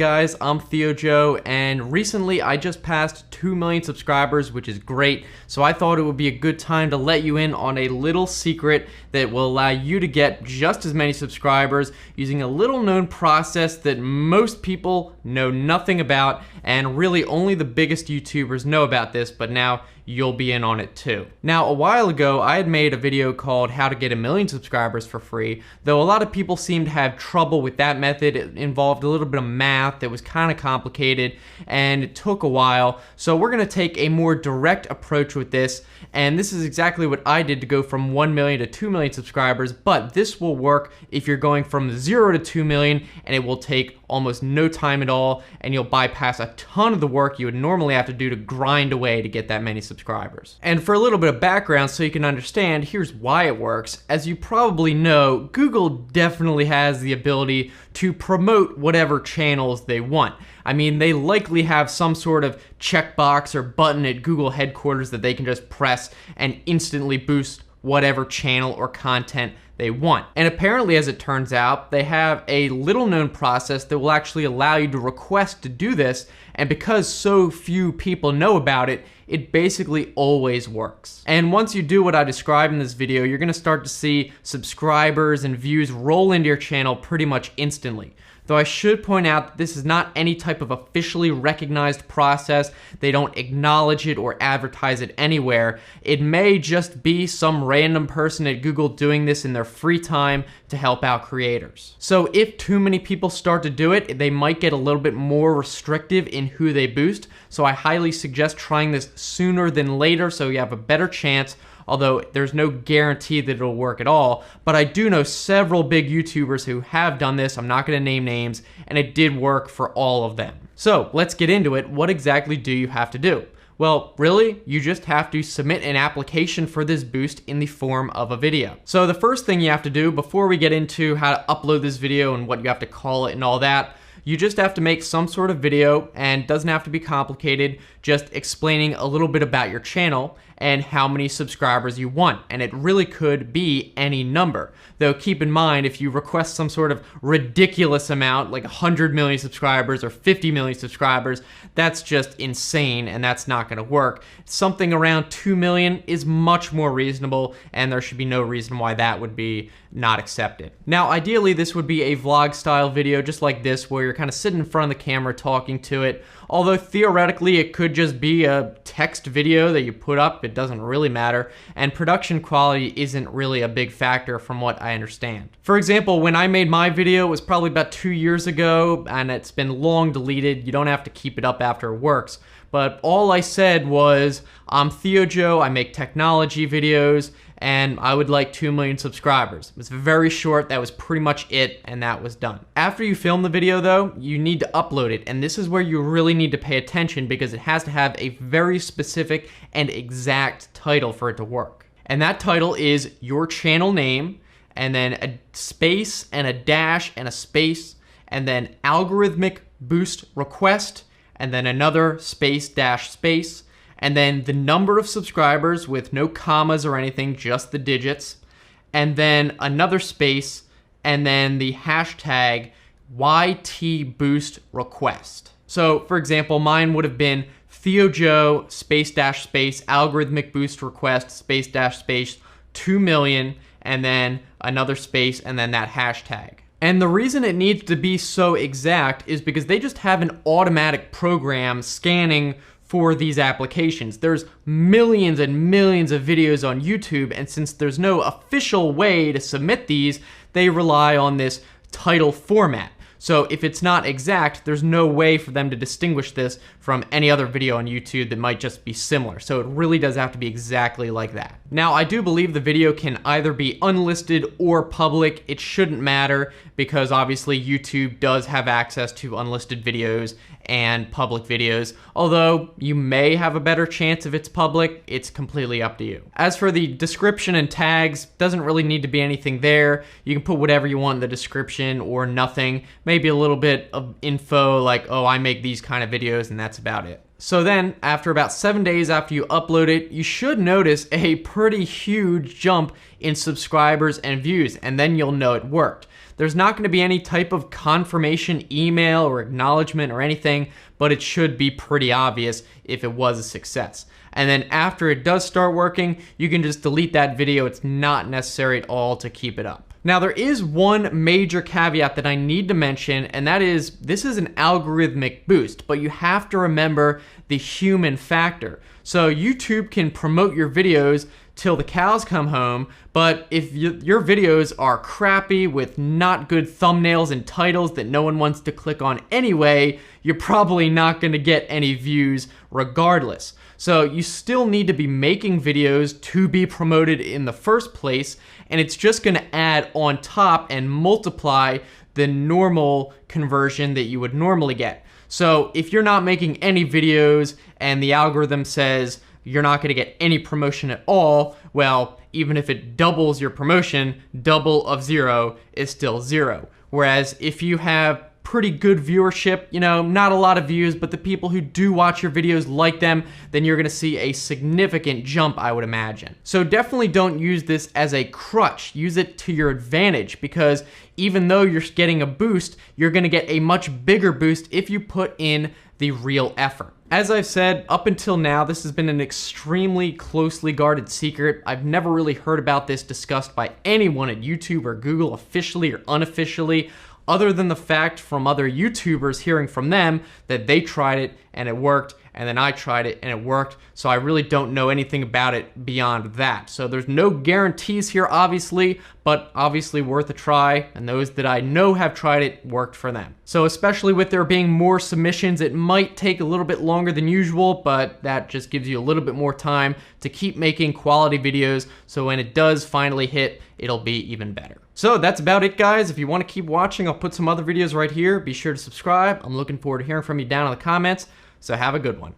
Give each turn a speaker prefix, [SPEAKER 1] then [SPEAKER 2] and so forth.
[SPEAKER 1] Guys, I'm Theo Joe, and recently I just passed 2 million subscribers, which is great. So I thought it would be a good time to let you in on a little secret that will allow you to get just as many subscribers using a little known process that most people know nothing about, and really only the biggest YouTubers know about this, but now you'll be in on it too. Now, a while ago, I had made a video called How to Get a Million Subscribers for Free, though a lot of people seem to have trouble with that method. It involved a little bit of math that was kind of complicated, and it took a while. So we're gonna take a more direct approach with this, and this is exactly what I did to go from 1 million to 2 million subscribers, but this will work if you're going from 0 to 2 million, and it will take almost no time at all, and you'll bypass a ton of the work you would normally have to do to grind away to get that many subscribers. And for a little bit of background so you can understand, here's why it works. As you probably know, Google definitely has the ability to promote whatever channels they want. I mean, they likely have some sort of checkbox or button at Google headquarters that they can just press and instantly boost whatever channel or content they want. And apparently, as it turns out, they have a little known process that will actually allow you to request to do this, and because so few people know about it, it basically always works. And once you do what I described in this video, you're gonna start to see subscribers and views roll into your channel pretty much instantly. Though I should point out that this is not any type of officially recognized process. They don't acknowledge it or advertise it anywhere. It may just be some random person at Google doing this in their free time to help out creators. So if too many people start to do it, they might get a little bit more restrictive in who they boost. So I highly suggest trying this sooner than later so you have a better chance, although there's no guarantee that it'll work at all. But I do know several big YouTubers who have done this. I'm not gonna name names, and it did work for all of them. So let's get into it. What exactly do you have to do? Well, really, you just have to submit an application for this boost in the form of a video. So the first thing you have to do before we get into how to upload this video and what you have to call it and all that, you just have to make some sort of video, and it doesn't have to be complicated, just explaining a little bit about your channel and how many subscribers you want. And it really could be any number. Though keep in mind, if you request some sort of ridiculous amount, like 100 million subscribers or 50 million subscribers, that's just insane, and that's not gonna work. Something around 2 million is much more reasonable, and there should be no reason why that would be not accepted. Now, ideally, this would be a vlog style video just like this, where you're kind of sitting in front of the camera talking to it. Although theoretically, it could just be a text video that you put up. It doesn't really matter. And production quality isn't really a big factor from what I understand. For example, when I made my video, it was probably about 2 years ago, and it's been long deleted. You don't have to keep it up after it works. But all I said was, I'm Theo Joe, I make technology videos, and I would like 2 million subscribers. It was very short, that was pretty much it, and that was done. After you film the video though, you need to upload it, and this is where you really need to pay attention because it has to have a very specific and exact title for it to work. And that title is your channel name, and then a space and a dash and a space, and then algorithmic boost request, and then another space dash space, and then the number of subscribers with no commas or anything, just the digits, and then another space, and then the hashtag YTBoostRequest. So for example, mine would have been Theo Joe space dash space algorithmic boost request space dash space 2 million, and then another space, and then that hashtag. And the reason it needs to be so exact is because they just have an automatic program scanning for these applications. There's millions and millions of videos on YouTube, and since there's no official way to submit these, they rely on this title format. So if it's not exact, there's no way for them to distinguish this from any other video on YouTube that might just be similar. So it really does have to be exactly like that. Now, I do believe the video can either be unlisted or public. It shouldn't matter because obviously YouTube does have access to unlisted videos and public videos. Although you may have a better chance if it's public, it's completely up to you. As for the description and tags, doesn't really need to be anything there. You can put whatever you want in the description or nothing. Maybe a little bit of info like, oh, I make these kind of videos, and that's about it. So then, after about 7 days after you upload it, you should notice a pretty huge jump in subscribers and views, and then you'll know it worked. there's not going to be any type of confirmation email or acknowledgement or anything, but it should be pretty obvious if it was a success. And then after it does start working, you can just delete that video. It's not necessary at all to keep it up. Now, there is one major caveat that I need to mention, and that is this is an algorithmic boost, but you have to remember the human factor. So YouTube can promote your videos till the cows come home, but if your videos are crappy with not good thumbnails and titles that no one wants to click on anyway, you're probably not going to get any views regardless. So you still need to be making videos to be promoted in the first place, and it's just going to add on top and multiply the normal conversion that you would normally get. So if you're not making any videos and the algorithm says you're not going to get any promotion at all, well, even if it doubles your promotion, double of 0 is still 0. Whereas if you have pretty good viewership, you know, not a lot of views, but the people who do watch your videos like them, then you're gonna see a significant jump, I would imagine. So definitely don't use this as a crutch. Use it to your advantage, because even though you're getting a boost, you're gonna get a much bigger boost if you put in the real effort. As I've said, up until now, this has been an extremely closely guarded secret. I've never really heard about this discussed by anyone at YouTube or Google, officially or unofficially, other than the fact from other YouTubers hearing from them that they tried it and it worked, and then I tried it and it worked. So I really don't know anything about it beyond that. So there's no guarantees here, obviously, but obviously worth a try, and those that I know have tried it worked for them. So especially with there being more submissions, it might take a little bit longer than usual, but that just gives you a little bit more time to keep making quality videos, so when it does finally hit, it'll be even better. So that's about it, guys. If you want to keep watching, I'll put some other videos right here. Be sure to subscribe. I'm looking forward to hearing from you down in the comments, so have a good one.